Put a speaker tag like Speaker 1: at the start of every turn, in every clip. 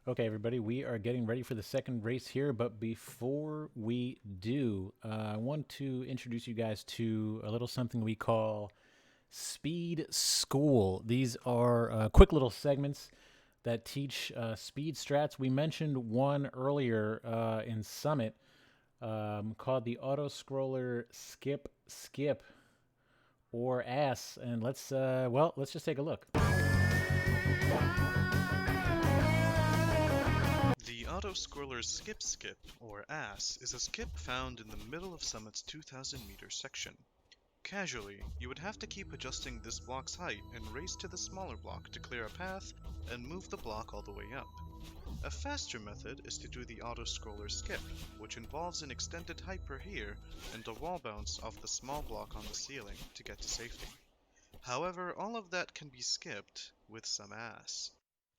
Speaker 1: Okay, everybody, we are getting ready for the second race here, but before we do, I want to introduce you guys to a little something we call Speed School. These are quick little segments that teach speed strats. We mentioned one earlier in Summit called the Auto Scroller Skip Skip or Ass, and let's just take a look.
Speaker 2: The auto-scroller Skip Skip, or ASS, is a skip found in the middle of Summit's 2000-meter section. Casually, you would have to keep adjusting this block's height and race to the smaller block to clear a path and move the block all the way up. A faster method is to do the auto-scroller skip, which involves an extended hyper here and a wall bounce off the small block on the ceiling to get to safety. However, all of that can be skipped with some ass.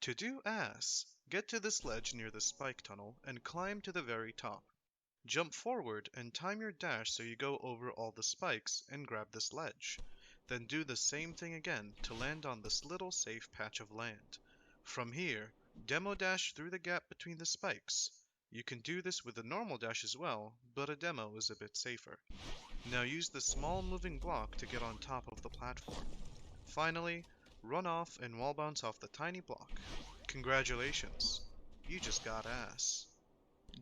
Speaker 2: To do ass, get to this ledge near the spike tunnel and climb to the very top. Jump forward and time your dash so you go over all the spikes and grab this ledge. Then do the same thing again to land on this little safe patch of land. From here, demo dash through the gap between the spikes. You can do this with a normal dash as well, but a demo is a bit safer. Now use the small moving block to get on top of the platform. Finally, run off and wall bounce off the tiny block. Congratulations, you just got ass.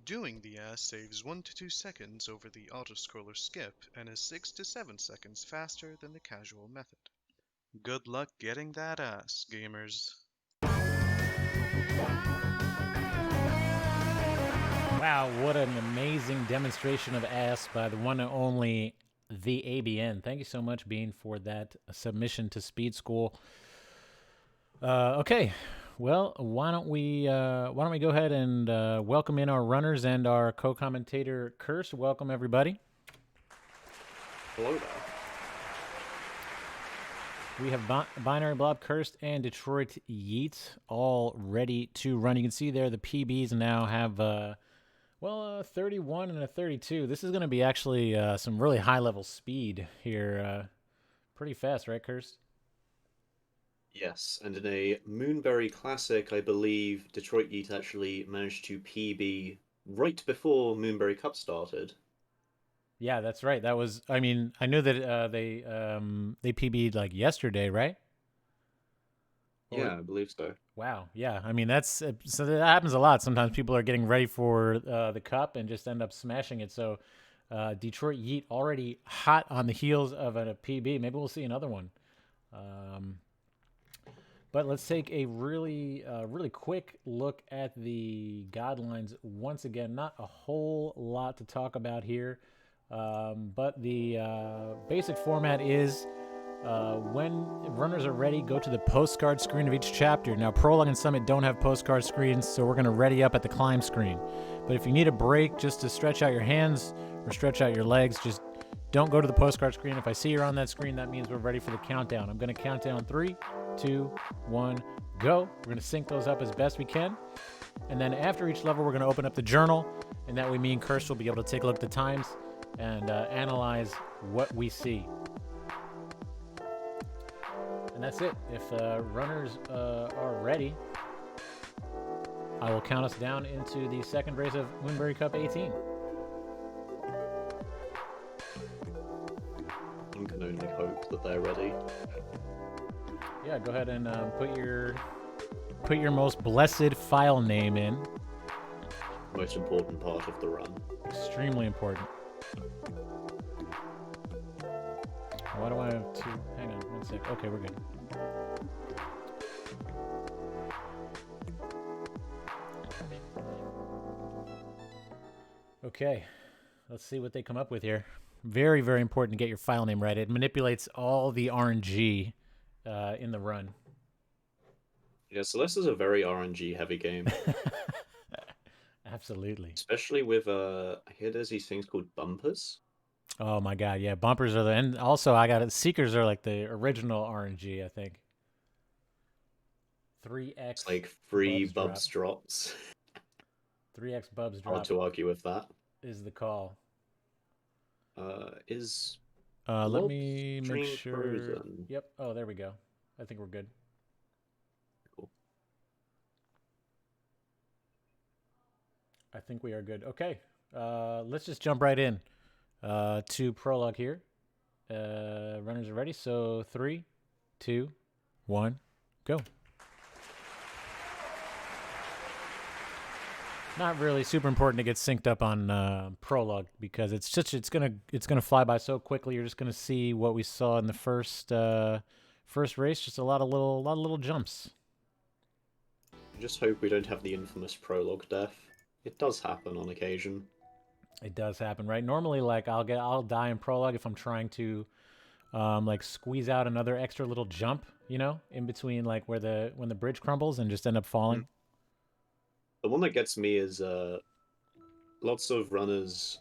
Speaker 2: Doing the ass saves 1 to 2 seconds over the autoscroller skip and is 6 to 7 seconds faster than the casual method. Good luck getting that ass, gamers.
Speaker 1: Wow, what an amazing demonstration of ass by the one and only the ABN. Thank you so much, Bean, for that submission to Speed School. Okay, well, why don't we go ahead and welcome in our runners and our co-commentator Curse. Welcome, everybody.
Speaker 3: Hello there.
Speaker 1: We have BinaryBlob, Cursed, and Detroit Yeet all ready to run. You can see there the PBs now have a 31 and a 32. This is going to be actually some really high-level speed here. Pretty fast, right, Cursed?
Speaker 3: Yes, and in a Moonberry Classic, I believe Detroit Yeet actually managed to PB right before Moonberry Cup started.
Speaker 1: Yeah, that's right. That was. I mean, I knew that they PB'd like yesterday, right? Or
Speaker 3: Yeah, I believe so.
Speaker 1: wow, yeah. I mean, that's so that happens a lot. Sometimes people are getting ready for the cup and just end up smashing it. So Detroit Yeet already hot on the heels of a PB. Maybe we'll see another one. Um, but let's take a really quick look at the guidelines once again. Not a whole lot to talk about here, but the basic format is when runners are ready, go to the postcard screen of each chapter. Now, Prologue and Summit don't have postcard screens, so we're going to ready up at the climb screen. But if you need a break just to stretch out your hands or stretch out your legs, just don't go to the postcard screen. If I see you're on that screen, that means we're ready for the countdown. I'm going to count down 3, 2, 1, go. We're going to sync those up as best we can. And then after each level, we're going to open up the journal, and that way me and Kirst will be able to take a look at the times and analyze what we see. And that's it. If runners are ready, I will count us down into the second race of Moonberry Cup 18.
Speaker 3: One can only hope that they're ready.
Speaker 1: Yeah, go ahead and put your most blessed file name in.
Speaker 3: Most important part of the run.
Speaker 1: Extremely important. Why do I have to? Hang on one sec. Okay, we're good. Okay, let's see what they come up with here. Very, very important to get your file name right. It manipulates all the RNG in the run.
Speaker 3: Yeah, so this is a very RNG heavy game.
Speaker 1: Absolutely.
Speaker 3: Especially with I hear there's these things called bumpers.
Speaker 1: Oh my god, yeah, bumpers are and also I got it. Seekers are like the original RNG, I think. 3x.
Speaker 3: It's like free Bubs drops.
Speaker 1: 3x Bubs drop.
Speaker 3: Hard to argue with that.
Speaker 1: Is the call.
Speaker 3: Let
Speaker 1: me make sure.
Speaker 3: Frozen?
Speaker 1: Yep. Oh, there we go. I think we're good.
Speaker 3: Cool.
Speaker 1: I think we are good. Okay, let's just jump right in to prologue here. Runners are ready. So 3, 2, 1, go. Not really super important to get synced up on prologue because it's gonna fly by so quickly. You're just gonna see what we saw in the first race, just a lot of little jumps.
Speaker 3: Just hope we don't have the infamous prologue death. It does happen on occasion.
Speaker 1: It does happen, right? Normally, like I'll die in prologue if I'm trying to like squeeze out another extra little jump, in between like when the bridge crumbles and just end up falling.
Speaker 3: The one that gets me is lots of runners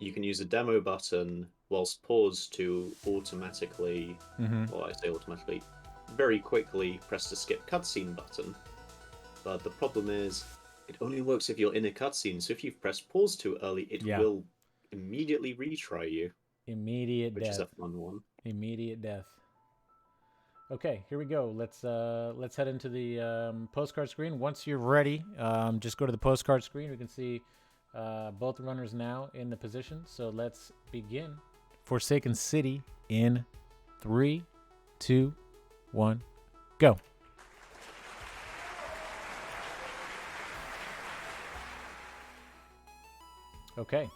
Speaker 3: you can use a demo button whilst paused to automatically, or I say automatically, very quickly press the skip cutscene button. But the problem is, it only works if you're in a cutscene, so if you've pressed pause too early, it will immediately retry you.
Speaker 1: Immediate
Speaker 3: which
Speaker 1: death.
Speaker 3: Is a fun one.
Speaker 1: Immediate death. Okay, here we go. Let's head into the postcard screen. Once you're ready, just go to the postcard screen. We can see both runners now in the position. So let's begin. Forsaken City in 3, 2, 1, go. Okay.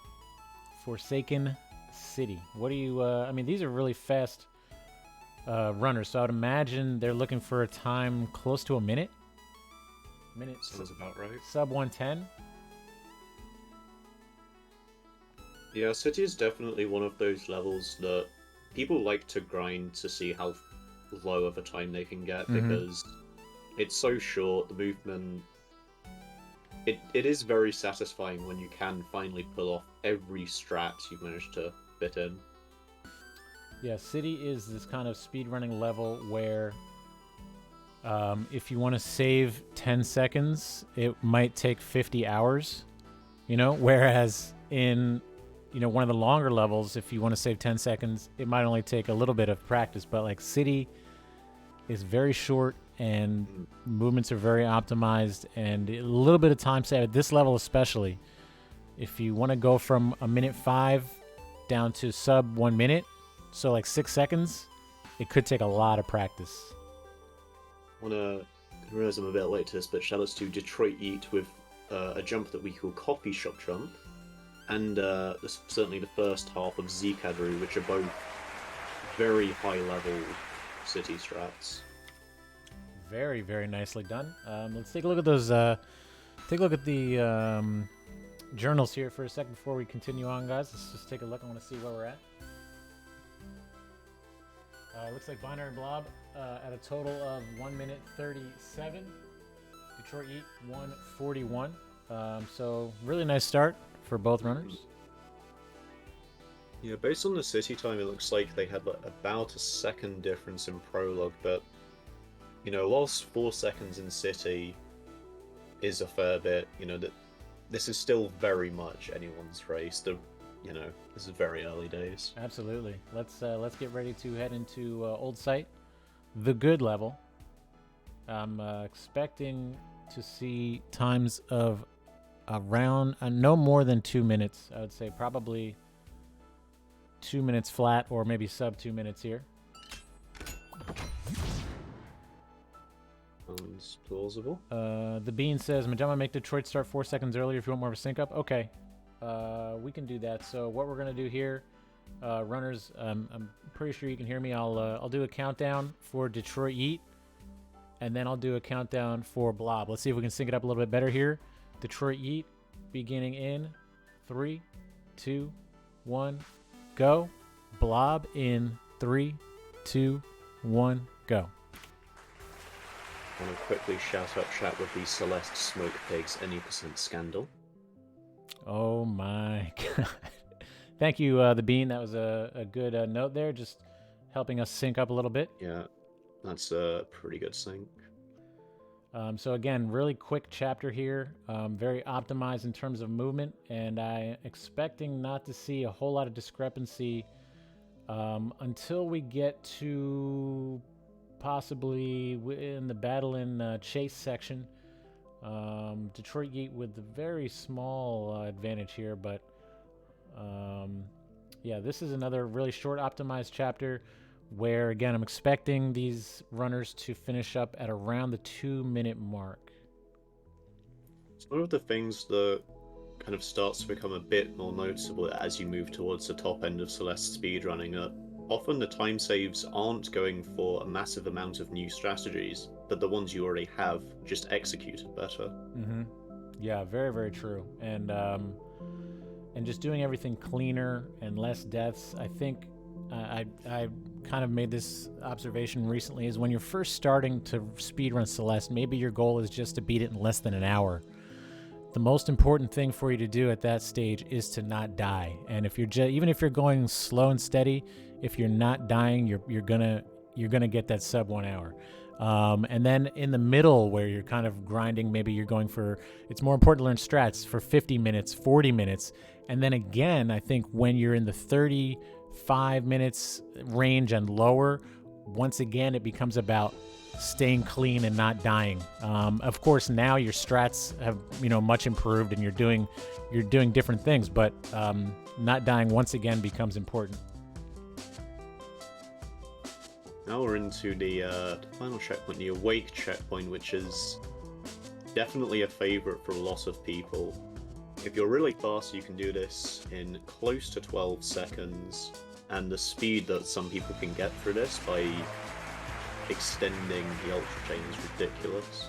Speaker 1: Forsaken City. What do you... I mean, these are really fast runners, so I would imagine they're looking for a time close to a minute.
Speaker 3: Sounds about right.
Speaker 1: Sub 110.
Speaker 3: Yeah, City is definitely one of those levels that people like to grind to see how low of a time they can get, because it's so short, the movement... It is very satisfying when you can finally pull off every strat you've managed to fit in.
Speaker 1: Yeah, City is this kind of speedrunning level where if you want to save 10 seconds, it might take 50 hours, whereas in, one of the longer levels, if you want to save 10 seconds, it might only take a little bit of practice, but like City is very short and movements are very optimized and a little bit of time save at this level, especially if you want to go from a minute 5 down to sub 1 minute. So like 6 seconds, it could take a lot of practice.
Speaker 3: I realize I'm a bit late to this, but shoutouts to DetroitYeet with a jump that we call Coffee Shop Jump, and certainly the first half of Zcadru, which are both very high level City strats.
Speaker 1: Very, very nicely done. Let's take a look at those. Take a look at the journals here for a second before we continue on, guys. Let's just take a look. I want to see where we're at. Looks like BinaryBlob at a total of 1 minute 37. DetroitYeet 141. So really nice start for both runners.
Speaker 3: Yeah, based on the City time, it looks like they had about a second difference in prologue, but whilst 4 seconds in City is a fair bit, that this is still very much anyone's race. This is very early days.
Speaker 1: Absolutely. Let's get ready to head into Old Site, the good level. I'm expecting to see times of around no more than 2 minutes. I would say probably 2 minutes flat, or maybe sub 2 minutes here.
Speaker 3: Sounds plausible.
Speaker 1: The Bean says, Majama, make Detroit start 4 seconds earlier if you want more of a sync up. Okay. We can do that. So what we're going to do here, runners, I'm pretty sure you can hear me. I'll do a countdown for DetroitYeet, and then I'll do a countdown for Blob. Let's see if we can sync it up a little bit better here. DetroitYeet beginning in 3, 2, 1, go. Blob in 3, 2, 1, go.
Speaker 3: I want to quickly shout out chat with the Celeste Smoke Pigs any % scandal.
Speaker 1: Oh my god. Thank you, the Bean. That was a good note there, just helping us sync up a little bit.
Speaker 3: Yeah, that's a pretty good sync.
Speaker 1: So again, really quick chapter here, very optimized in terms of movement, and I'm expecting not to see a whole lot of discrepancy until we get to possibly in the battle in chase section. DetroitYeet with the very small advantage here, but yeah, this is another really short optimized chapter where, again, I'm expecting these runners to finish up at around the 2-minute mark.
Speaker 3: It's one of the things that kind of starts to become a bit more noticeable as you move towards the top end of Celeste speedrunning. Often the time saves aren't going for a massive amount of new strategies, but the ones you already have just executed better.
Speaker 1: Yeah, very, very true. And just doing everything cleaner and less deaths. I think I kind of made this observation recently, is when you're first starting to speedrun Celeste, maybe your goal is just to beat it in less than an hour. The most important thing for you to do at that stage is to not die. And if you're even if you're going slow and steady, if you're not dying, you're gonna get that sub 1 hour. And then in the middle where you're kind of grinding, maybe you're going for, it's more important to learn strats for 50 minutes, 40 minutes. And then again, I think when you're in the 35 minutes range and lower, once again, it becomes about staying clean and not dying. Of course, now your strats have, much improved and you're doing different things, but not dying once again becomes important.
Speaker 3: Now we're into the final checkpoint, the Awake checkpoint, which is definitely a favorite for a lot of people. If you're really fast, you can do this in close to 12 seconds, and the speed that some people can get through this by extending the Ultra Chain is ridiculous.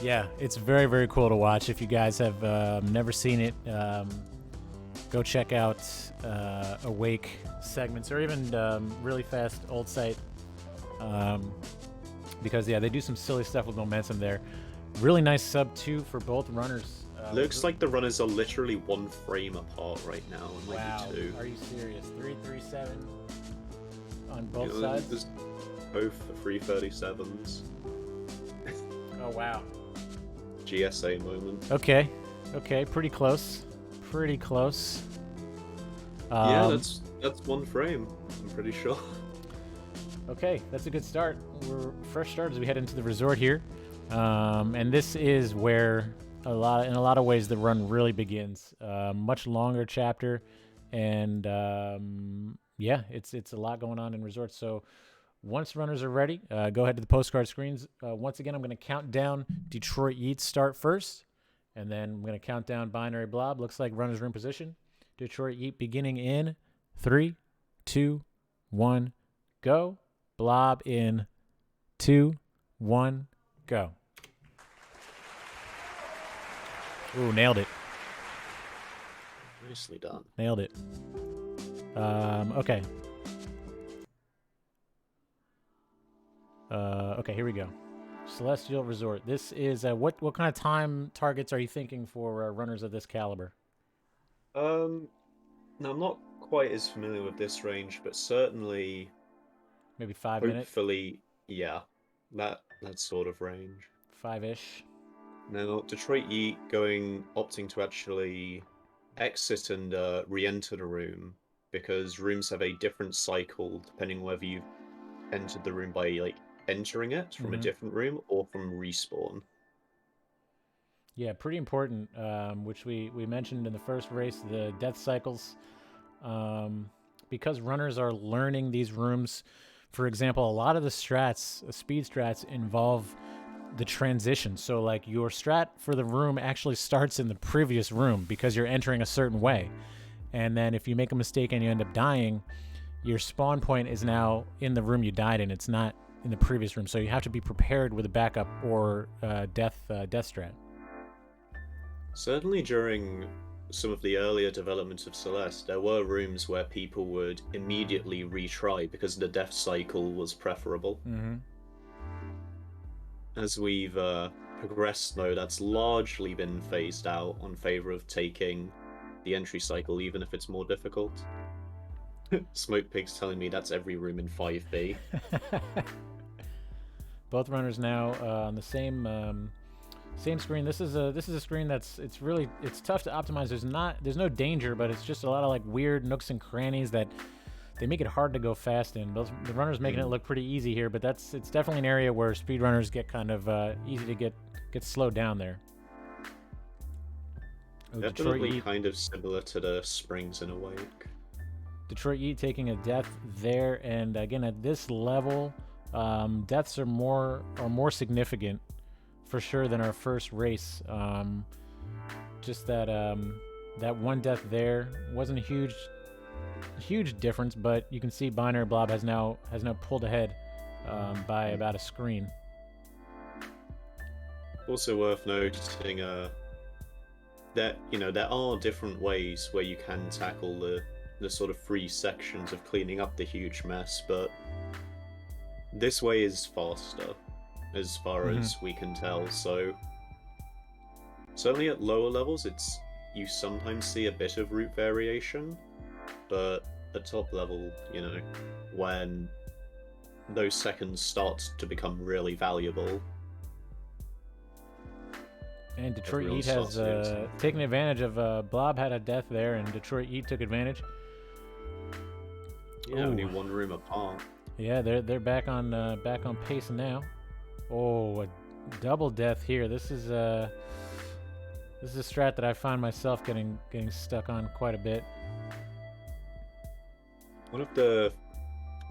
Speaker 1: Yeah, it's very, very cool to watch. If you guys have never seen it, go check out Awake segments, or even really fast old site, because yeah, they do some silly stuff with momentum there. Really nice sub 2 for both runners.
Speaker 3: Looks like the runners are literally 1 frame apart right now, and maybe
Speaker 1: wow,
Speaker 3: 2.
Speaker 1: Are you serious? 337 on both sides?
Speaker 3: There's both the 337s.
Speaker 1: Oh wow.
Speaker 3: GSA moment.
Speaker 1: Okay, pretty close.
Speaker 3: Yeah, that's 1 frame, I'm pretty sure.
Speaker 1: Okay, that's a good start. We're fresh start as we head into the resort here, and this is where in a lot of ways the run really begins. Much longer chapter, and yeah, it's a lot going on in resort. So once runners are ready, go ahead to the postcard screens. Once again, I'm going to count down DetroitYeet start first, and then I'm going to count down BinaryBlob. Looks like runners are in position. DetroitYeet beginning in 3, 2, 1, go. Blob in 2, 1, go. Ooh, nailed it.
Speaker 3: Nicely done.
Speaker 1: Nailed it. Okay. Okay, here we go. Celestial Resort. This is what kind of time targets are you thinking for runners of this caliber?
Speaker 3: Now I'm not quite as familiar with this range, but certainly
Speaker 1: Maybe 5 minutes?
Speaker 3: hopefully, yeah, that sort of range.
Speaker 1: 5-ish.
Speaker 3: Now, DetroitYeet opting to actually exit and re-enter the room, because rooms have a different cycle depending whether you've entered the room by entering it from a different room or from respawn.
Speaker 1: Yeah, pretty important, which we mentioned in the first race, the death cycles. Because runners are learning these rooms, for example, a lot of the strats, speed strats, involve the transition. So like your strat for the room actually starts in the previous room because you're entering a certain way. And then if you make a mistake and you end up dying, your spawn point is now in the room you died in. It's not in the previous room. So you have to be prepared with a backup or death strat.
Speaker 3: Certainly during some of the earlier developments of Celeste, there were rooms where people would immediately retry because the death cycle was preferable. As we've progressed, though, that's largely been phased out on favor of taking the entry cycle, even if it's more difficult. Smoke Pig's telling me that's every room in 5B.
Speaker 1: Both runners now on the same screen. This is a screen that's it's tough to optimize. There's no danger, but it's just a lot of weird nooks and crannies that they make it hard to go fast in. The runners making it look pretty easy here, but it's definitely an area where speedrunners get kind of easy to get slowed down there. Oh,
Speaker 3: Definitely kind of similar to the springs in Awake.
Speaker 1: DetroitYeet taking a death there, and again at this level, deaths are more significant for sure than our first race. Just that that one death there wasn't a huge difference, but you can see BinaryBlob has now pulled ahead by about a screen.
Speaker 3: Also worth noticing that there are different ways where you can tackle the sort of 3 sections of cleaning up the huge mess, but this way is faster as far as we can tell. So certainly at lower levels you sometimes see a bit of route variation, but at top level, when those seconds start to become really valuable.
Speaker 1: And DetroitYeet has taken advantage of Blob had a death there, and DetroitYeet took advantage.
Speaker 3: Yeah, only one room apart.
Speaker 1: Yeah, they're back on pace now. Oh, a double death here. This is a strat that I find myself getting stuck on quite a bit.
Speaker 3: One of the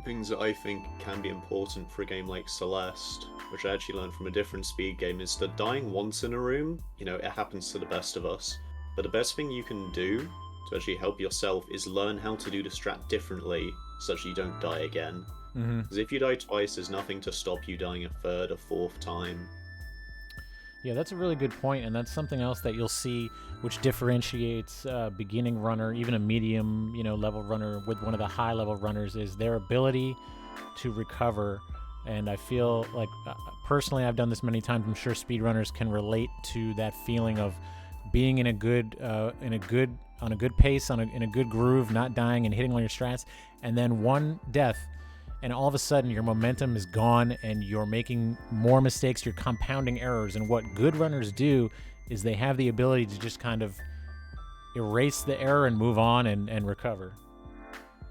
Speaker 3: things that I think can be important for a game like Celeste, which I actually learned from a different speed game, is that dying once in a room, it happens to the best of us. But the best thing you can do to actually help yourself is learn how to do the strat differently, such that you don't die again. Because if you die twice, there's nothing to stop you dying a third or fourth time.
Speaker 1: Yeah, that's a really good point, and that's something else that you'll see which differentiates beginning runner, even a medium, level runner with one of the high level runners, is their ability to recover. And I feel like personally, I've done this many times. I'm sure speedrunners can relate to that feeling of being in a good pace, in a good groove, not dying and hitting all your strats, and then one death, and all of a sudden your momentum is gone and you're making more mistakes, you're compounding errors. And what good runners do is they have the ability to just kind of erase the error and move on and recover.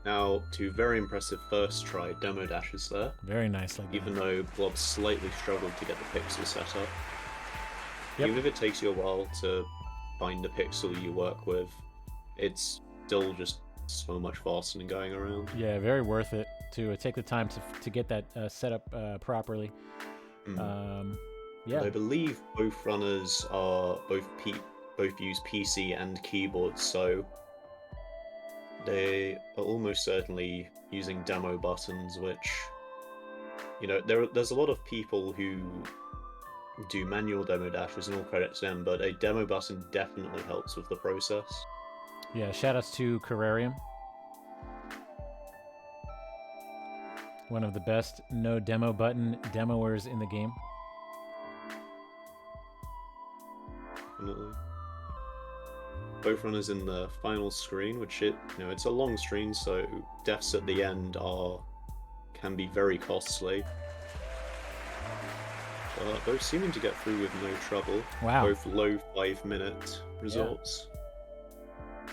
Speaker 3: Now, 2 very impressive first try demo dashes there.
Speaker 1: Very nicely done.
Speaker 3: Even though Blob slightly struggled to get the pixel set up.
Speaker 1: Yep.
Speaker 3: Even if it takes you a while to find the pixel you work with, it's still just so much faster than going around.
Speaker 1: Yeah, very worth it to take the time to get that set up properly. Yeah.
Speaker 3: I believe both runners are both use PC and keyboard, so they are almost certainly using demo buttons, which there's a lot of people who do manual demo dashes, and all credit to them, but a demo button definitely helps with the process.
Speaker 1: Yeah, shoutouts to Carrarium. One of the best no demo button demoers in the game.
Speaker 3: Definitely. Both runners in the final screen, which it's a long screen, so deaths at the end can be very costly. Both seeming to get through with no trouble.
Speaker 1: Wow.
Speaker 3: Both low 5-minute results.
Speaker 1: Yeah.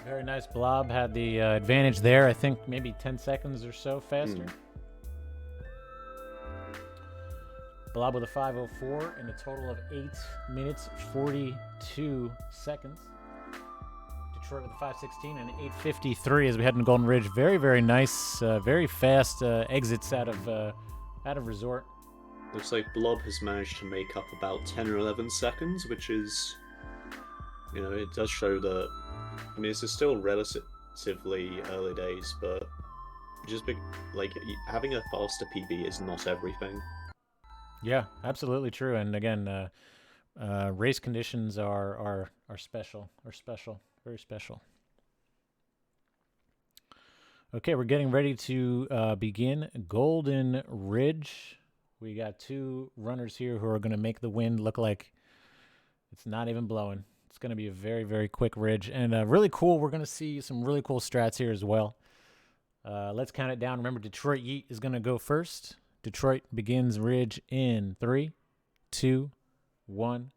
Speaker 1: Very nice. Blob had the advantage there. I think maybe 10 seconds or so faster. Blob with a 5:04 and a total of 8 minutes 42 seconds. Detroit with a 5:16 and 8:53 as we head into Golden Ridge. Very, very nice, very fast exits out of resort.
Speaker 3: Looks like Blob has managed to make up about 10 or 11 seconds, which is, it does show that. This is still relatively early days, but just having a faster PB is not everything.
Speaker 1: Yeah, absolutely true. And again, race conditions are special, very special. Okay, we're getting ready to begin Golden Ridge. We got 2 runners here who are going to make the wind look like it's not even blowing. It's going to be a very, very quick ridge, and really cool. We're going to see some really cool strats here as well. Let's count it down. Remember, DetroitYeet is going to go first. Detroit begins ridge in 3, 2, 1,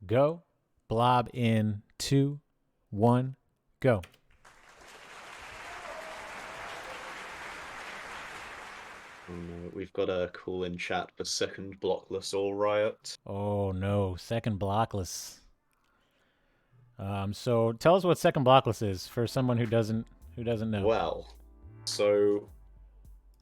Speaker 1: go. Blob in 2, 1, go.
Speaker 3: Oh no, we've got a call in chat for second blockless all riot.
Speaker 1: Oh no, second blockless. So tell us what second blockless is for someone who doesn't know.
Speaker 3: Well, so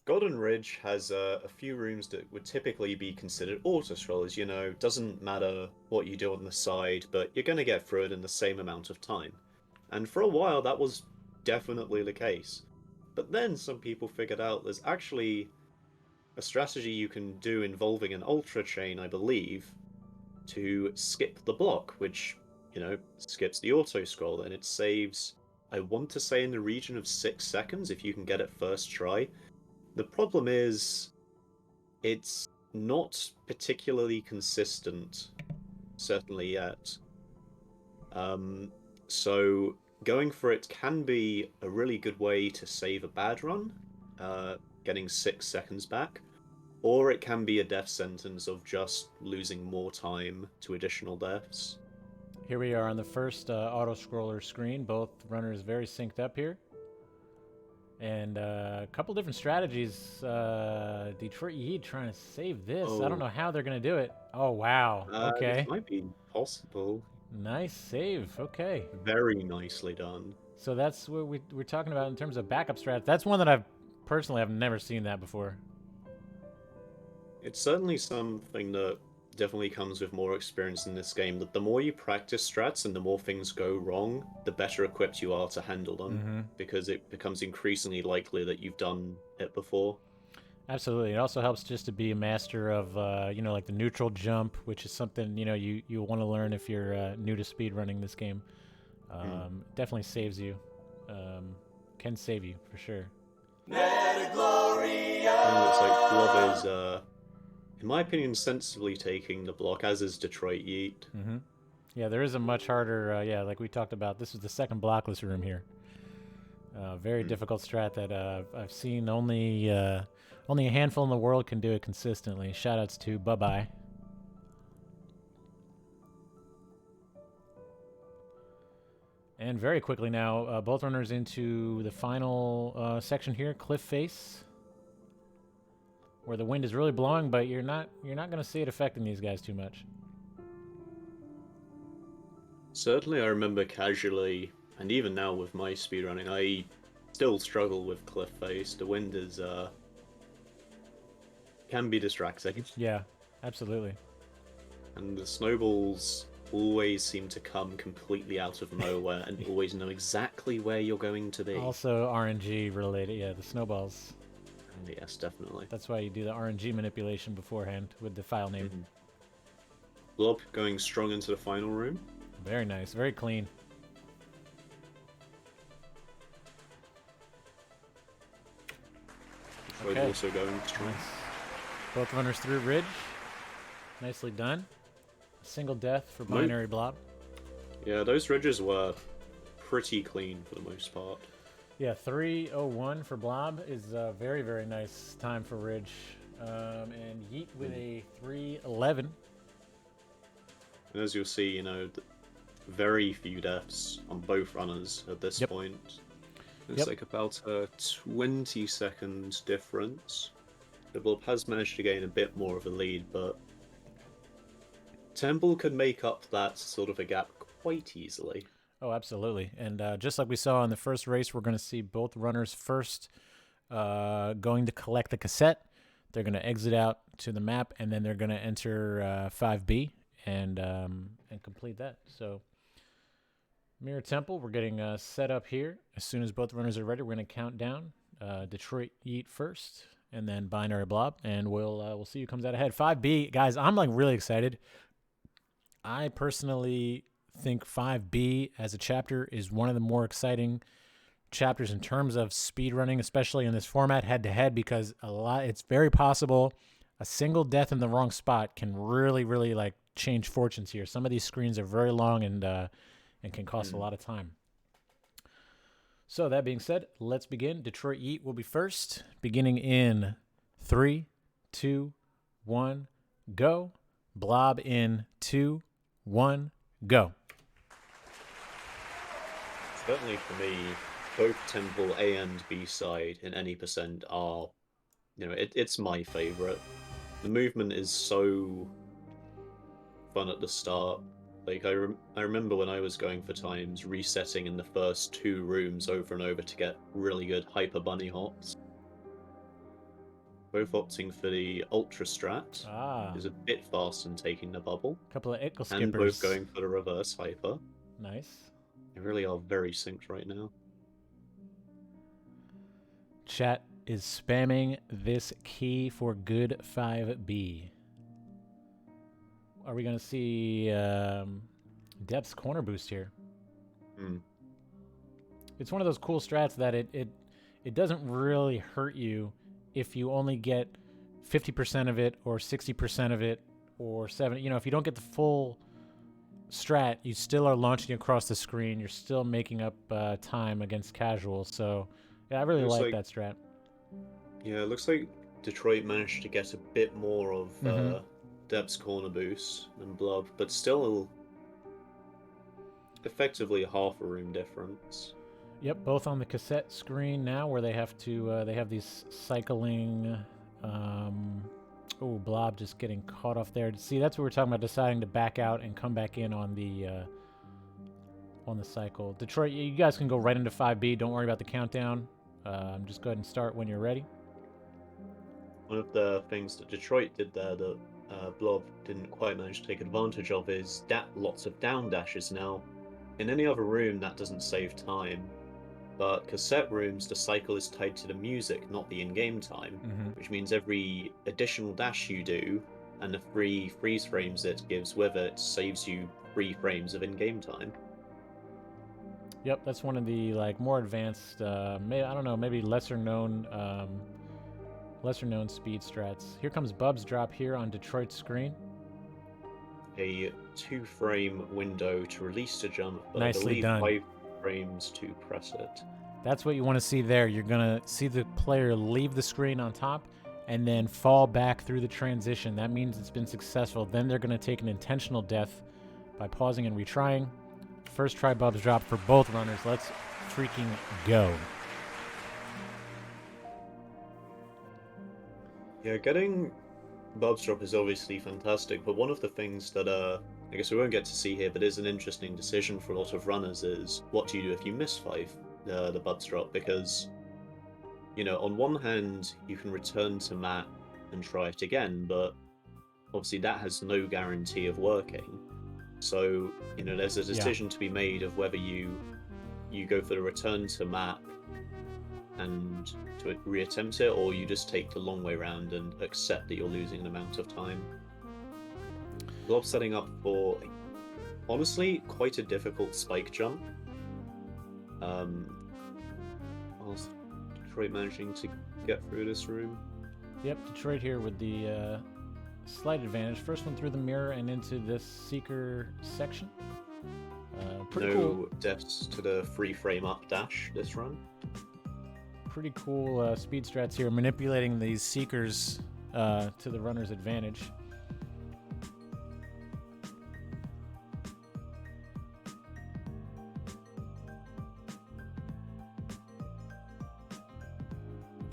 Speaker 3: Golden Ridge has a few rooms that would typically be considered auto-scrollers, you know, doesn't matter what you do on the side, but you're going to get through it in the same amount of time. And for a while, that was definitely the case. But then some people figured out there's actually a strategy you can do involving an ultra chain, I believe, to skip the block, which, you know, skips the auto-scroll, and it saves, I want to say, in the region of 6 seconds if you can get it first try. The problem is, it's not particularly consistent, certainly yet. So going for it can be a really good way to save a bad run, getting 6 seconds back, or it can be a death sentence of just losing more time to additional deaths.
Speaker 1: Here we are on the first auto scroller screen. Both runners very synced up here. And a couple different strategies. DetroitYeet trying to save this. I don't know how they're going to do it. Oh, wow. Okay.
Speaker 3: This might be possible.
Speaker 1: Nice save. Okay.
Speaker 3: Very nicely done.
Speaker 1: So that's what we're talking about in terms of backup strats. That's one that I've never seen that before.
Speaker 3: It's certainly something that definitely comes with more experience in this game, that the more you practice strats and the more things go wrong, the better equipped you are to handle them, because it becomes increasingly likely that you've done it before.
Speaker 1: Absolutely. It also helps just to be a master of, like the neutral jump, which is something, you want to learn if you're new to speedrunning this game. Definitely saves you. Can save you, for sure.
Speaker 3: It looks like Blob is, in my opinion, sensibly taking the block, as is DetroitYeet.
Speaker 1: Yeah, there is a much harder, like we talked about. This is the second blockless room here. Very difficult strat that I've seen only a handful in the world can do it consistently. Shoutouts to Bye-Bye. And very quickly now, both runners into the final section here, cliff face, where the wind is really blowing, but you're not going to see it affecting these guys too much.
Speaker 3: Certainly, I remember casually, and even now with my speedrunning, I still struggle with cliff face. The wind is can be distracting.
Speaker 1: Yeah, absolutely.
Speaker 3: And the snowballs always seem to come completely out of nowhere and always know exactly where you're going to be.
Speaker 1: Also RNG related, yeah, the snowballs.
Speaker 3: Yes, definitely.
Speaker 1: That's why you do the RNG manipulation beforehand with the file name.
Speaker 3: Blob going strong into the final room.
Speaker 1: Very nice, very clean.
Speaker 3: Okay. Also going strong.
Speaker 1: Nice. Both runners through Ridge. Nicely done. A single death for BinaryBlob.
Speaker 3: Yeah, those ridges were pretty clean for the most part.
Speaker 1: Yeah, 3:01 for Blob is a very, very nice time for Ridge. And Yeet with a 3:11.
Speaker 3: And as you'll see, very few deaths on both runners at this point. It's like about a 20-second difference. The Blob has managed to gain a bit more of a lead, but Temple could make up that sort of a gap quite easily.
Speaker 1: Oh, absolutely. And just like we saw in the first race, we're going to see both runners first going to collect the cassette. They're going to exit out to the map, and then they're going to enter 5B and complete that. So Mirror Temple, we're getting set up here. As soon as both runners are ready, we're going to count down. DetroitYeet first, and then BinaryBlob, and we'll see who comes out ahead. 5B, guys, I'm like really excited. I personally think 5B as a chapter is one of the more exciting chapters in terms of speedrunning, especially in this format head-to-head, because it's very possible a single death in the wrong spot can really, really like change fortunes here. Some of these screens are very long and can cost a lot of time. So that being said, let's begin. DetroitYeet will be first, beginning in 3, 2, 1, go. Blob in 2, 1, go.
Speaker 3: Certainly for me, both Temple A and B side in any percent are it's my favorite. The movement is so fun at the start. Like I remember when I was going for times, resetting in the first 2 rooms over and over to get really good hyper bunny hops. Both opting for the Ultra Strat is a bit fast in taking the bubble.
Speaker 1: Couple of ickle skippers.
Speaker 3: And both going for the reverse hyper.
Speaker 1: Nice.
Speaker 3: They really are very synced right now.
Speaker 1: Chat is spamming this key for good 5B. Are we going to see Depth's corner boost here? It's one of those cool strats that it doesn't really hurt you if you only get 50% of it or 60% of it or 70. You know, if you don't get the full strat, you still are launching across the screen. You're still making up time against casual. So, yeah, I really like that strat.
Speaker 3: Yeah, it looks like Detroit managed to get a bit more of Depth's corner boost than Blob, but still effectively half a room difference.
Speaker 1: Yep, both on the cassette screen now, where they have to they have these cycling. Oh, Blob just getting caught off there. See, that's what we're talking about, deciding to back out and come back in on the cycle. Detroit, you guys can go right into 5B. Don't worry about the countdown. Just go ahead and start when you're ready.
Speaker 3: One of the things that Detroit did there that Blob didn't quite manage to take advantage of is lots of down dashes now. In any other room, that doesn't save time. But cassette rooms, the cycle is tied to the music, not the in-game time, which means every additional dash you do and the 3 freeze frames it gives with it saves you 3 frames of in-game time.
Speaker 1: Yep, that's one of the more advanced, I don't know, maybe lesser known speed strats. Here comes Bub's drop here on Detroit's screen.
Speaker 3: A 2-frame window to release the jump, but
Speaker 1: Nicely done.
Speaker 3: 5 frames to press it.
Speaker 1: That's what you want to see there. You're going to see the player leave the screen on top and then fall back through the transition. That means it's been successful. Then they're going to take an intentional death by pausing and retrying. First try Bub's drop for both runners. Let's freaking go.
Speaker 3: Yeah, getting Bub's drop is obviously fantastic, but one of the things that I guess we won't get to see here, but is an interesting decision for a lot of runners is what do you do if you miss 5, the Bub's drop? Because, on one hand, you can return to map and try it again, but obviously that has no guarantee of working. So, there's a decision to be made of whether you go for the return to map and to reattempt it, or you just take the long way around and accept that you're losing an amount of time. Blob setting up for, honestly, quite a difficult spike jump. Whilst Detroit managing to get through this room.
Speaker 1: Yep, Detroit here with the slight advantage. First one through the mirror and into this Seeker section. Pretty cool.
Speaker 3: No deaths to the 3-frame up dash this run.
Speaker 1: Pretty cool speed strats here, manipulating these Seekers to the runner's advantage.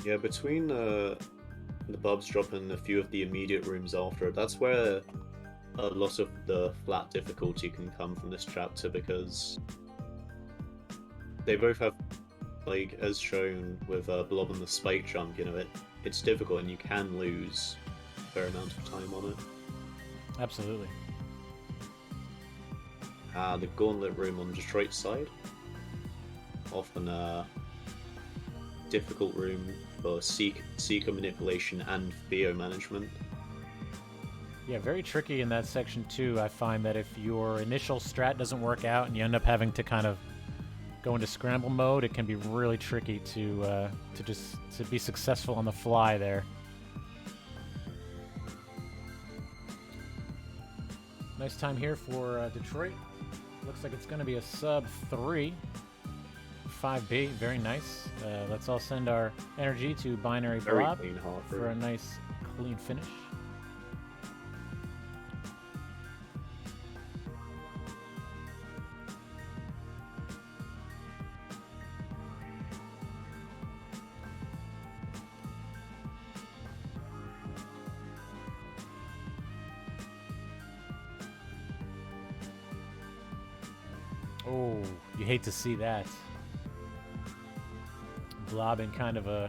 Speaker 3: Yeah, between the Bub's drop and a few of the immediate rooms after it, that's where a lot of the flat difficulty can come from this chapter, because they both have, as shown with Blob and the spike jump, it's difficult and you can lose a fair amount of time on it.
Speaker 1: Absolutely.
Speaker 3: The gauntlet room on Detroit's side, often a difficult room for seeker manipulation and Theo management.
Speaker 1: Yeah, very tricky in that section too. I find that if your initial strat doesn't work out and you end up having to kind of go into scramble mode, it can be really tricky to be successful on the fly there. Nice time here for Detroit. Looks like it's going to be a sub 3. 5B, very nice. Let's all send our energy to BinaryBlob for a nice clean finish. You hate to see that. Blob in kind of a...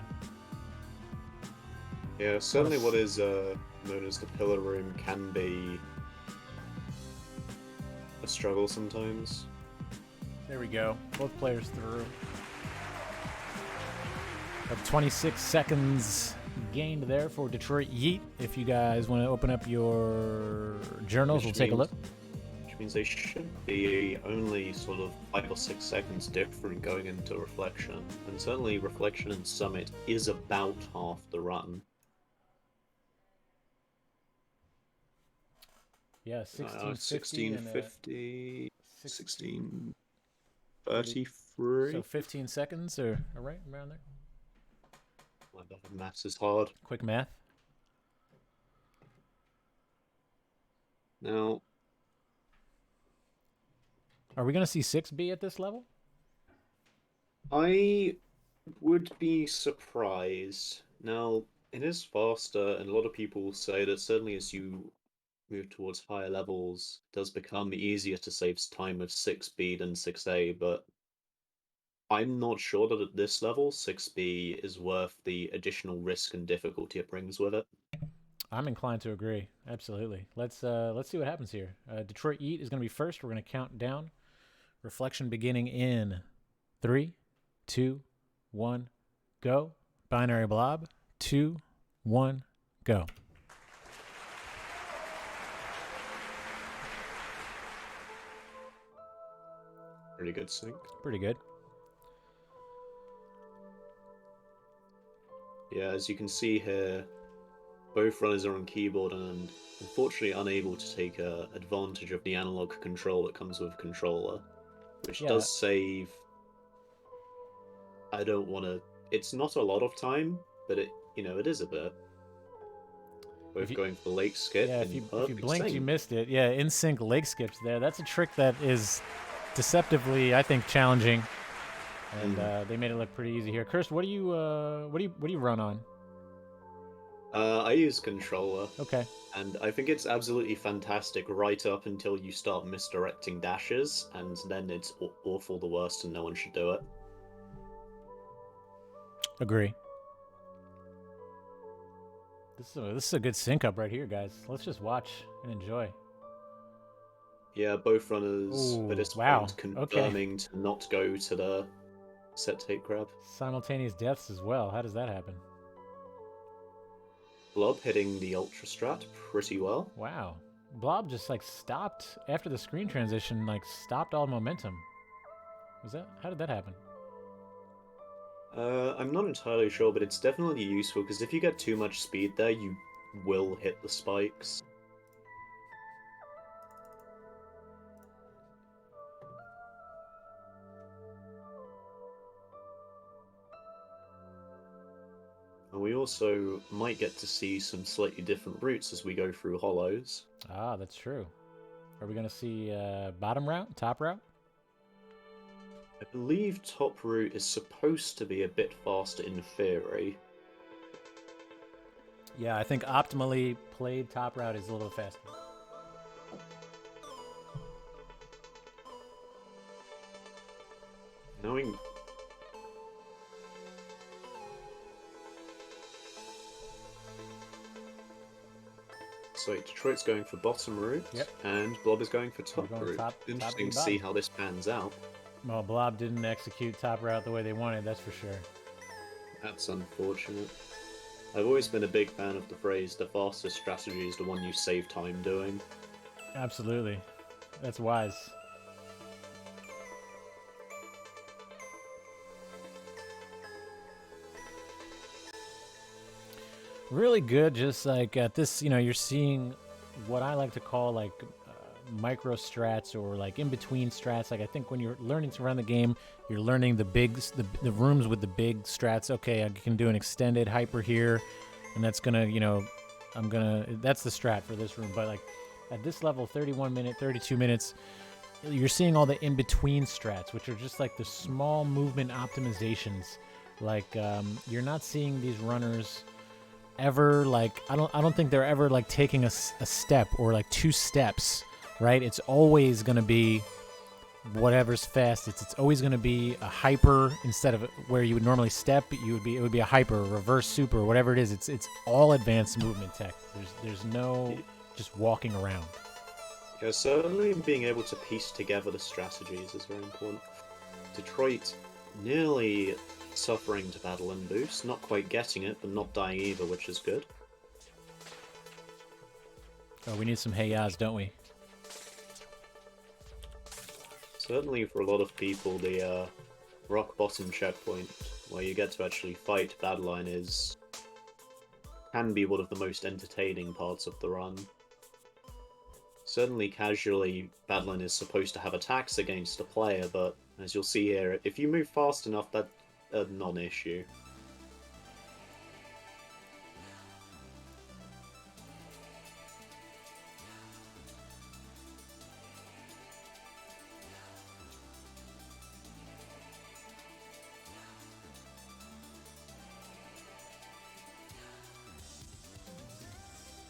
Speaker 3: Yeah, certainly what is known as the pillar room can be a struggle sometimes.
Speaker 1: There we go. Both players through. Got 26 seconds gained there for Detroit Yeet. If you guys want to open up your journals, we'll take a look.
Speaker 3: Which means they should be only sort of 5 or 6 seconds different going into Reflection. And certainly Reflection and Summit is about half the run.
Speaker 1: Yeah,
Speaker 3: 1650, 1633.
Speaker 1: So 15 seconds, or right around there.
Speaker 3: My God, maths is hard.
Speaker 1: Quick math.
Speaker 3: Now,
Speaker 1: are we going to see 6B at this level?
Speaker 3: I would be surprised. Now, it is faster, and a lot of people say that certainly as you move towards higher levels, it does become easier to save time with 6B than 6A, but I'm not sure that at this level, 6B is worth the additional risk and difficulty it brings with it.
Speaker 1: I'm inclined to agree. Absolutely. Let's see what happens here. Detroit Yeet is going to be first. We're going to count down. Reflection beginning in 3, 2, 1, go. Binary Blob. 2, 1, go.
Speaker 3: Pretty good sync.
Speaker 1: Pretty good.
Speaker 3: Yeah, as you can see here, both runners are on keyboard and unfortunately unable to take advantage of the analog control that comes with a controller, which does save... I don't want to... It's not a lot of time, but it is a bit. Both going for the lake skip.
Speaker 1: Yeah, if you blinked, you missed it. Yeah, in sync lake skips there. That's a trick that is deceptively, I think, challenging, and they made it look pretty easy here. Kirst, what do you run on?
Speaker 3: I use controller.
Speaker 1: Okay.
Speaker 3: And I think it's absolutely fantastic right up until you start misdirecting dashes, and then it's awful the worst, and no one should do it.
Speaker 1: Agree. This is a good sync up right here, guys. Let's just watch and enjoy.
Speaker 3: Yeah, both runners at this point confirming to not go to the set take grab.
Speaker 1: Simultaneous deaths as well. How does that happen?
Speaker 3: Blob hitting the Ultra Strat pretty well.
Speaker 1: Wow. Blob just stopped after the screen transition, stopped all momentum. How did that happen?
Speaker 3: I'm not entirely sure, but it's definitely useful because if you get too much speed there, you will hit the spikes. And we also might get to see some slightly different routes as we go through hollows.
Speaker 1: Ah, that's true. Are we going to see bottom route, top route?
Speaker 3: I believe top route is supposed to be a bit faster in theory.
Speaker 1: Yeah, I think optimally played top route is a little faster.
Speaker 3: Knowing... So Detroit's going for bottom route, and Blob is going for top route. Interesting to see how this pans out.
Speaker 1: Well, Blob didn't execute top route the way they wanted, that's for sure.
Speaker 3: That's unfortunate. I've always been a big fan of the phrase, the fastest strategy is the one you save time doing.
Speaker 1: Absolutely. That's wise. Really good, just at this, you're seeing what I like to call micro strats or in between strats. I think when you're learning to run the game, you're learning the rooms with the big strats. Okay, I can do an extended hyper here, and that's gonna, that's the strat for this room. But at this level, 31 minute, 32 minutes, you're seeing all the in between strats, which are just the small movement optimizations. You're not seeing these runners ever I don't think they're ever taking a step or 2 steps, right? It's always going to be whatever's fastest. It's always going to be a hyper instead of where you would normally step. It would be a hyper, a reverse super, whatever it is. It's all advanced movement tech. There's no just walking around.
Speaker 3: Yeah, certainly being able to piece together the strategies is very important. Detroit nearly suffering to battle and boost, not quite getting it, but not dying either, which is good.
Speaker 1: Oh, we need some hey-yas, don't we?
Speaker 3: Certainly for a lot of people, the rock bottom checkpoint, where you get to actually fight Badline, can be one of the most entertaining parts of the run. Certainly casually, Badline is supposed to have attacks against a player, but as you'll see here, if you move fast enough, that's a non-issue.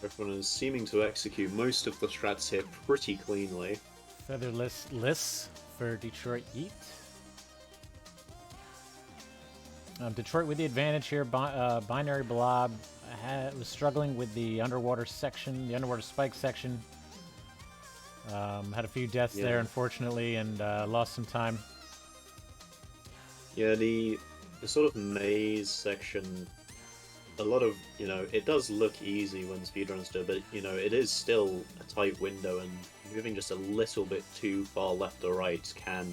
Speaker 3: Everyone is seeming to execute most of the strats here pretty cleanly.
Speaker 1: Featherless Liss for DetroitYeet. Detroit with the advantage here. BinaryBlob was struggling with the underwater section, the underwater spike section. Had a few deaths there, unfortunately, and lost some time.
Speaker 3: Yeah, the sort of maze section, a lot of, it does look easy when speedruns do, but, it is still a tight window, and moving just a little bit too far left or right can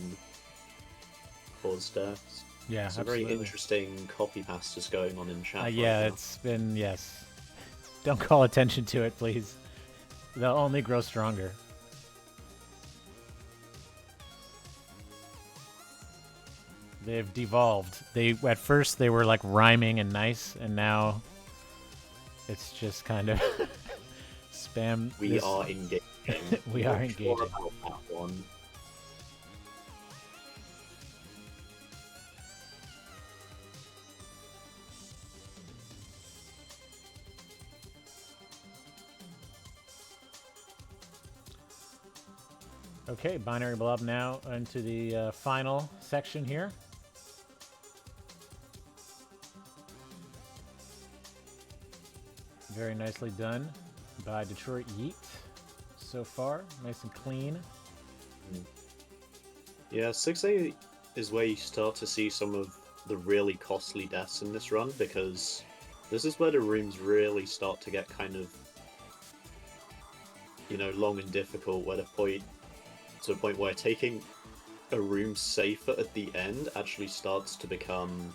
Speaker 3: cause deaths.
Speaker 1: Yeah,
Speaker 3: Some
Speaker 1: absolutely.
Speaker 3: very interesting copy pastas going on in chat.
Speaker 1: Yeah, it's been, yes. Don't call attention to it, please. They'll only grow stronger. They've devolved. At first they were like rhyming and nice, and now it's just kind of spam.
Speaker 3: We are engaging.
Speaker 1: We are engaging.
Speaker 3: Sure about that one.
Speaker 1: Okay, BinaryBlob now into the final section here. Very nicely done by DetroitYeet so far. Nice and clean.
Speaker 3: Yeah, 6A is where you start to see some of the really costly deaths in this run, because this is where the rooms really start to get kind of, long and difficult, to the point where taking a room safer at the end actually starts to become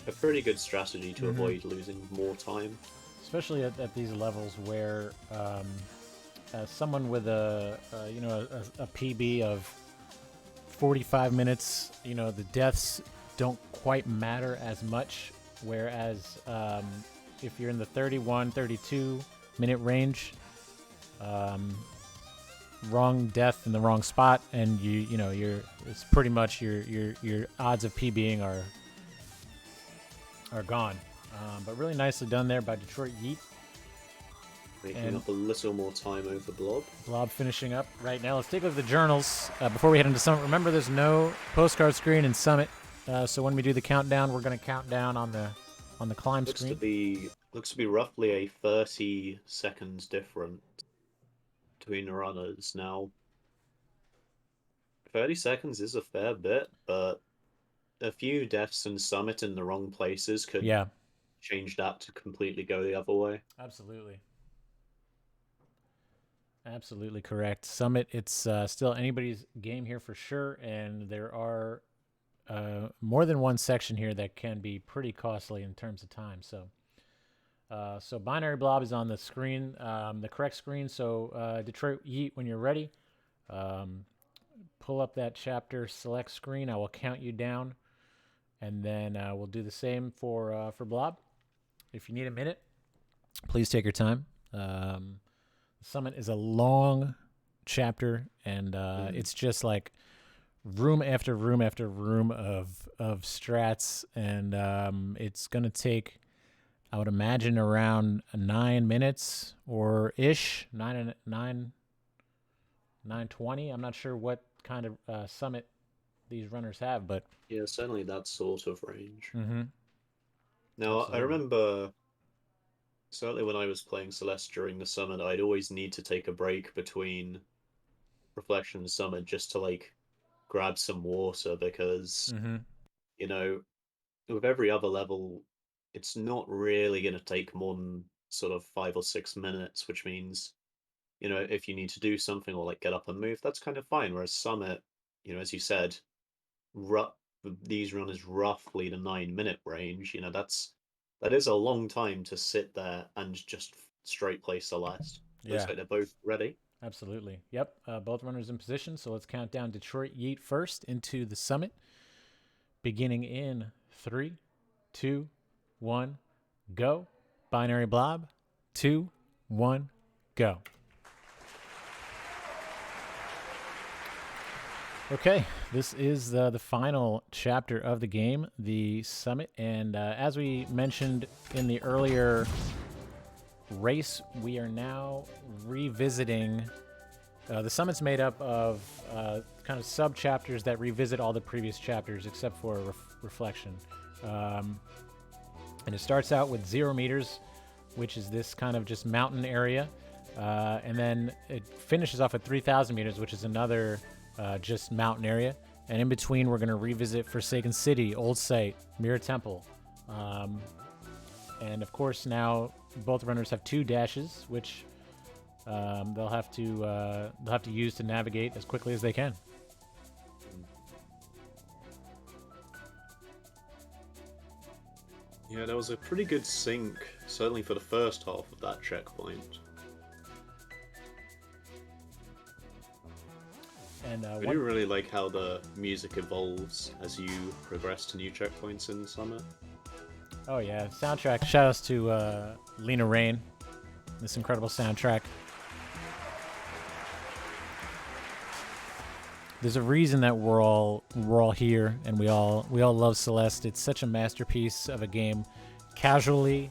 Speaker 3: a pretty good strategy to avoid losing more time.
Speaker 1: Especially at these levels where someone with a PB of 45 minutes, the deaths don't quite matter as much, whereas if you're in the 31, 32 minute range, wrong death in the wrong spot, and it's pretty much your odds of PBing are gone. But really nicely done there by DetroitYeet.
Speaker 3: Making up a little more time over Blob.
Speaker 1: Blob finishing up right now. Let's take a look at the journals before we head into Summit. Remember, there's no postcard screen in Summit, so when we do the countdown, we're going to count down on the climb screen.
Speaker 3: Looks to be roughly a 30 seconds difference between the runners now. 30 seconds is a fair bit, but a few deaths in Summit in the wrong places could change that to completely go the other way.
Speaker 1: Absolutely. Absolutely correct. Summit, it's still anybody's game here for sure, and there are more than one section here that can be pretty costly in terms of time. So BinaryBlob is on the screen, the correct screen. So DetroitYeet, when you're ready, pull up that chapter select screen. I will count you down, and then we'll do the same for Blob. If you need a minute, please take your time. Summit is a long chapter, and it's just like room after room after room of strats, and it's gonna take, I would imagine, around 9 minutes or ish, 9:20. I'm not sure what kind of summit these runners have. But
Speaker 3: Yeah, certainly that sort of range.
Speaker 1: mm-hmm,
Speaker 3: Now, I
Speaker 1: absolutely.
Speaker 3: remember certainly when I was playing Celeste during the summit, I'd always need to take a break between Reflection and Summit just to like grab some water because,
Speaker 1: Mm-hmm.
Speaker 3: you know, with every other level, it's not really going to take more than sort of 5 or 6 minutes, which means, if you need to do something or like get up and move, that's kind of fine. Whereas Summit, as you said, ru these run is roughly the 9 minute range. That is a long time to sit there and just straight play Celeste. Looks
Speaker 1: Yeah,
Speaker 3: like they're both ready.
Speaker 1: absolutely. Yep, both runners in position. So let's count down Detroit Yeet first into the summit, beginning in 3, 2, 1, go. Binary Blob, 2, 1, go. Okay, this is the final chapter of the game, the summit, and as we mentioned in the earlier race, we are now revisiting. The summit's made up of kind of sub chapters that revisit all the previous chapters except for reflection, and it starts out with 0 meters, which is this kind of just mountain area, and then it finishes off at 3,000 meters, which is another just mountain area. And in between, we're going to revisit Forsaken City, Old Site, Mirror Temple. And of course, now both runners have 2 dashes, which they'll have to use to navigate as quickly as they can.
Speaker 3: Yeah, there was a pretty good sync, certainly for the first half of that checkpoint.
Speaker 1: And
Speaker 3: I do really like how the music evolves as you progress to new checkpoints in Summit.
Speaker 1: oh yeah, soundtrack. Shout outs to Lena Rain, this incredible soundtrack. There's a reason that we're all here, and we all love Celeste. It's such a masterpiece of a game. Casually,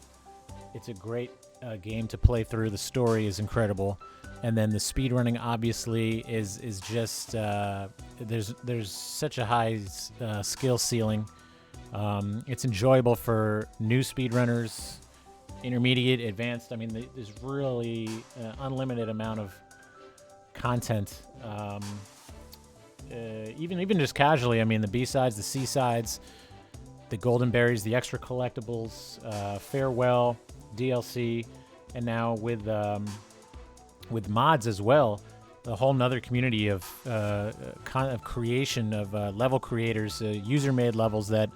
Speaker 1: it's a great game to play through. The story is incredible, and then the speedrunning obviously is just there's such a high skill ceiling. It's enjoyable for new speedrunners, intermediate, advanced. I mean, there's really an unlimited amount of content. Even just casually, I mean, the B-sides, the C-sides, the golden berries, the extra collectibles, farewell, DLC, and now with mods as well, a whole nother community of creation of level creators, user-made levels that,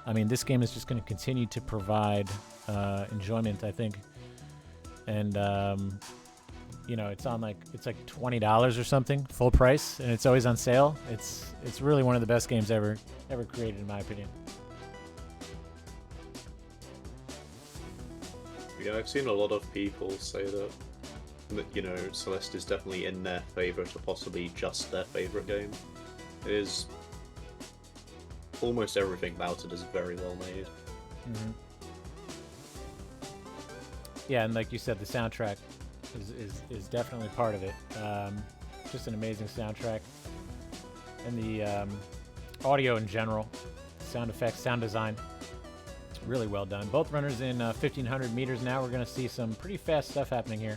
Speaker 1: I mean, this game is just going to continue to provide enjoyment, I think. And it's like $20 or something, full price, and it's always on sale. It's really one of the best games ever created, in my opinion.
Speaker 3: Yeah, I've seen a lot of people say that Celeste is definitely in their favorite, or possibly just their favorite game. It is almost everything about it is very well made.
Speaker 1: Mm-hmm. Yeah, and like you said, the soundtrack is definitely part of it. Just an amazing soundtrack, and the audio in general, sound effects, sound design, really well done. Both runners in 1,500 meters now. We're going to see some pretty fast stuff happening here.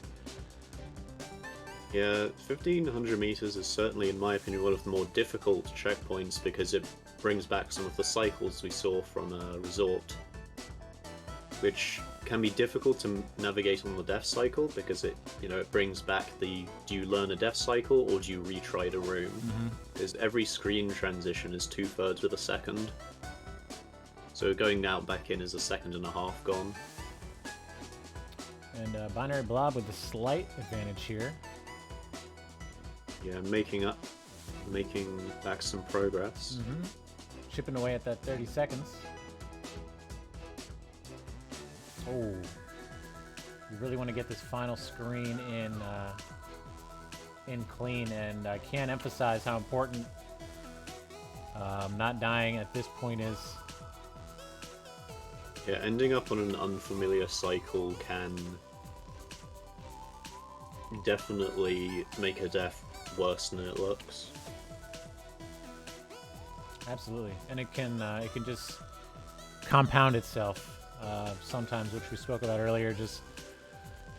Speaker 3: Yeah, 1,500 meters is certainly, in my opinion, one of the more difficult checkpoints because it brings back some of the cycles we saw from Resort, which can be difficult to navigate on the death cycle because it brings back the do you learn a death cycle or do you retry the room? Because every screen transition is 2/3 of a second. So going out back in is a second and a half gone.
Speaker 1: And BinaryBlob with a slight advantage here.
Speaker 3: Yeah, making back some progress.
Speaker 1: Chipping away at that 30 seconds. Oh, you really want to get this final screen in clean, and I can't emphasize how important not dying at this point is.
Speaker 3: Yeah, ending up on an unfamiliar cycle can definitely make a death worse than it looks.
Speaker 1: Absolutely, and it can just compound itself sometimes, which we spoke about earlier. Just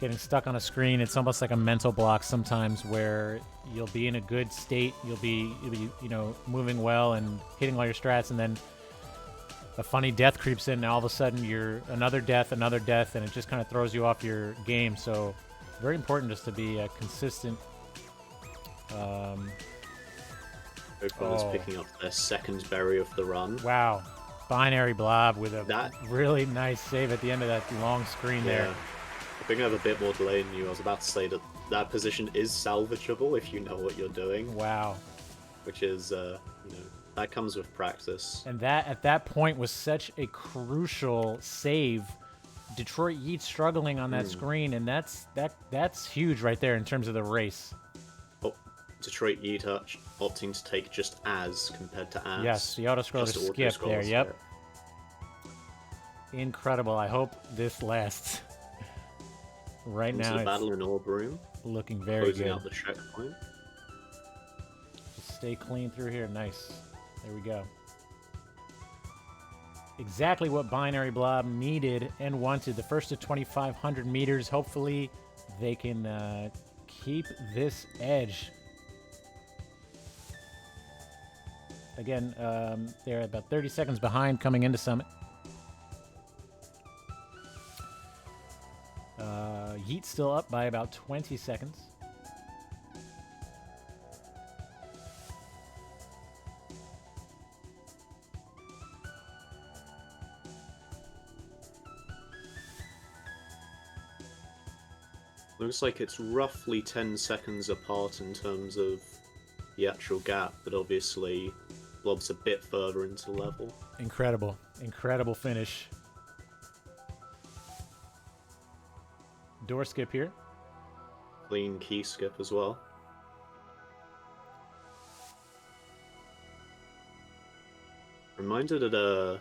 Speaker 1: getting stuck on a screen, it's almost like a mental block sometimes, where you'll be in a good state, you'll be moving well and hitting all your strats, and then a funny death creeps in, and all of a sudden you're another death, and it just kind of throws you off your game. So very important just to be consistent.
Speaker 3: Oakland is picking up their second berry of the run.
Speaker 1: Wow. BinaryBlob with a really nice save at the end of that long screen there.
Speaker 3: I think I have a bit more delay than you. I was about to say that that position is salvageable if you know what you're doing.
Speaker 1: Wow.
Speaker 3: Which is, that comes with practice.
Speaker 1: And that, at that point, was such a crucial save. DetroitYeet struggling on that screen, and that's huge right there in terms of the race.
Speaker 3: Oh, DetroitYeet opting to take just as compared to as.
Speaker 1: Yes, the auto-scroller skip there, yep. Incredible. I hope this lasts. Right now,
Speaker 3: the battle in Orb Room.
Speaker 1: Looking very
Speaker 3: closing
Speaker 1: good.
Speaker 3: Out the checkpoint.
Speaker 1: Just stay clean through here. Nice. There we go. Exactly what BinaryBlob needed and wanted. The first to 2,500 meters. Hopefully, they can keep this edge. Again, they're about 30 seconds behind coming into Summit. Yeet's still up by about 20 seconds.
Speaker 3: Looks like it's roughly 10 seconds apart in terms of the actual gap, but obviously Blob's a bit further into level.
Speaker 1: Incredible. Incredible finish. Door skip here.
Speaker 3: Clean key skip as well. Reminder that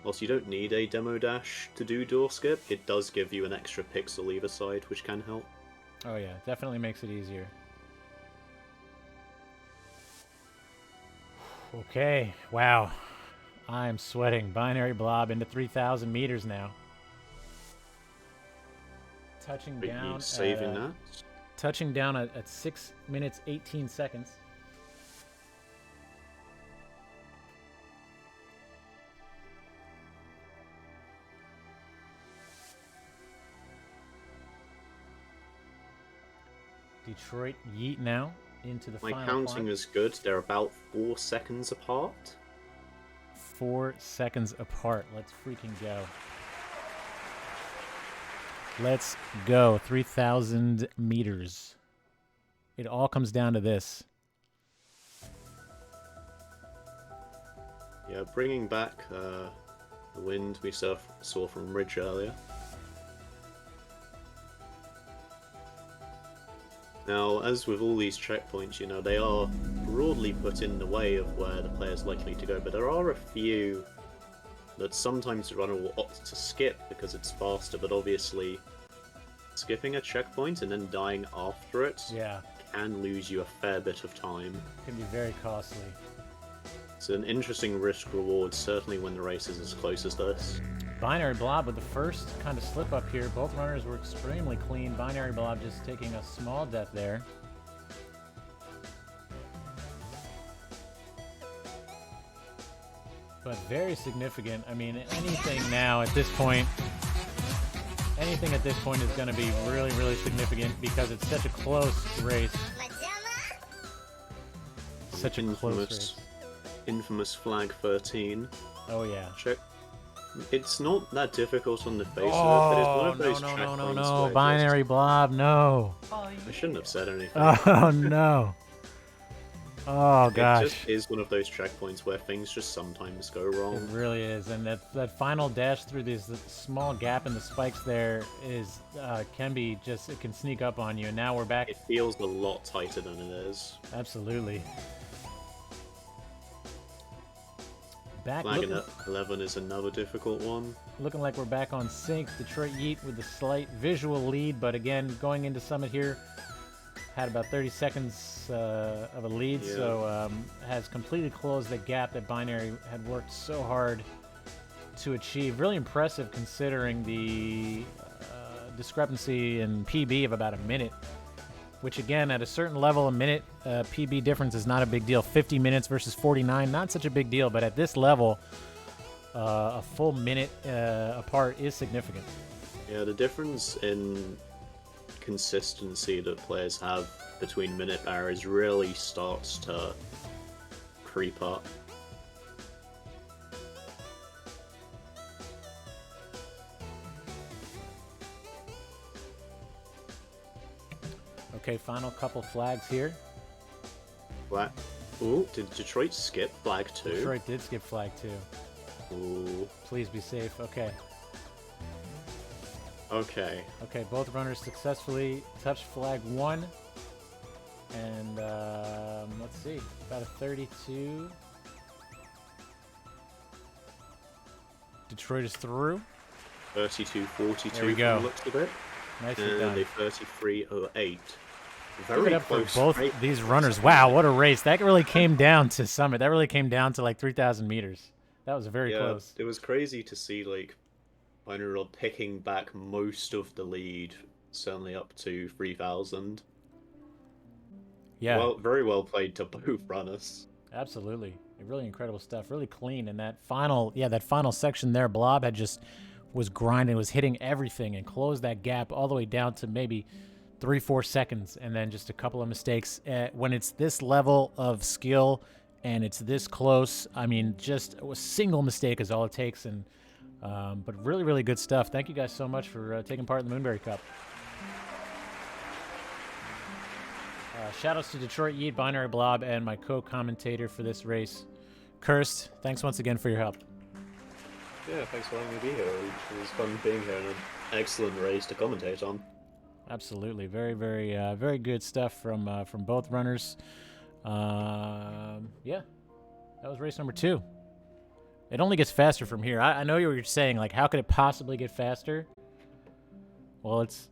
Speaker 3: whilst you don't need a demo dash to do door skip, it does give you an extra pixel either side, which can help.
Speaker 1: Oh yeah, definitely makes it easier. Okay, wow. I'm sweating. BinaryBlob into 3,000 meters now. Touching down
Speaker 3: saving that.
Speaker 1: Touching down at 6 minutes 18 seconds. DetroitYeet now into the final
Speaker 3: My counting
Speaker 1: climb.
Speaker 3: is good. They're about 4 seconds apart.
Speaker 1: 4 seconds apart. Let's freaking go. Let's go. 3,000 meters. It all comes down to this.
Speaker 3: Yeah, bringing back the wind we saw from Ridge earlier. Now, as with all these checkpoints, they are broadly put in the way of where the player's likely to go, but there are a few that sometimes the runner will opt to skip because it's faster, but obviously skipping a checkpoint and then dying after it can lose you a fair bit of time.
Speaker 1: Can be very costly.
Speaker 3: It's an interesting risk-reward, certainly when the race is as close as this.
Speaker 1: BinaryBlob with the first kind of slip up here. Both runners were extremely clean. BinaryBlob just taking a small death there. But very significant. I mean, anything at this point is going to be really, really significant because it's such a close race. Such a close race.
Speaker 3: Infamous flag 13.
Speaker 1: Oh yeah.
Speaker 3: Check. It's not that difficult on the face of it, but it's one of those checkpoints
Speaker 1: no.
Speaker 3: where
Speaker 1: BinaryBlob, no.
Speaker 3: I shouldn't have said anything.
Speaker 1: Oh no. Oh gosh.
Speaker 3: It just is one of those checkpoints where things just sometimes go wrong.
Speaker 1: It really is, and that final dash through this small gap in the spikes there is it can sneak up on you. And now we're back.
Speaker 3: It feels a lot tighter than it is.
Speaker 1: Absolutely.
Speaker 3: Flag 11 is another difficult one.
Speaker 1: Looking like we're back on sync. DetroitYeet with a slight visual lead, but again, going into Summit here, had about 30 seconds of a lead,
Speaker 3: Yeah.
Speaker 1: so has completely closed the gap that Binary had worked so hard to achieve. Really impressive considering the discrepancy in PB of about a minute, which again, at a certain level, a minute PB difference is not a big deal. 50 minutes versus 49, not such a big deal, but at this level, a full minute apart is significant.
Speaker 3: Yeah, the difference in consistency that players have between minute barriers really starts to creep up.
Speaker 1: Okay, final couple flags here.
Speaker 3: Flag. Ooh, did Detroit skip flag 2?
Speaker 1: Detroit did skip flag 2.
Speaker 3: Ooh.
Speaker 1: Please be safe. Okay.
Speaker 3: Okay.
Speaker 1: Okay, both runners successfully touched flag 1. And let's see, about a 32. Detroit is through.
Speaker 3: 32-42.
Speaker 1: There we go.
Speaker 3: Looks of it.
Speaker 1: Nicely
Speaker 3: And
Speaker 1: done.
Speaker 3: a 33-08.
Speaker 1: Give
Speaker 3: Very
Speaker 1: it up for
Speaker 3: close.
Speaker 1: both
Speaker 3: Great.
Speaker 1: these runners. Wow, what a race. That really came down to Summit. That really came down to like 3,000 meters. That was very close.
Speaker 3: It was crazy to see like BinaryBlob picking back most of the lead, certainly up to 3,000.
Speaker 1: Yeah,
Speaker 3: Well, very well played to both runners.
Speaker 1: absolutely. Really incredible stuff. Really clean. And that final section there, Blob had just was grinding, was hitting everything and closed that gap all the way down to maybe 3-4 seconds, and then just a couple of mistakes. When it's this level of skill and it's this close, I mean, just a single mistake is all it takes. And but really, really good stuff. Thank you guys so much for taking part in the Moonberry Cup. Shoutouts to DetroitYeet, BinaryBlob, and my co-commentator for this race, Cursed. Thanks once again for your help.
Speaker 3: Yeah, thanks for letting me be here. It was fun being here and an excellent race to commentate on.
Speaker 1: Absolutely, very, very, very good stuff from both runners. Yeah, that was race number 2. It only gets faster from here. I know you were saying, like, how could it possibly get faster? Well, it's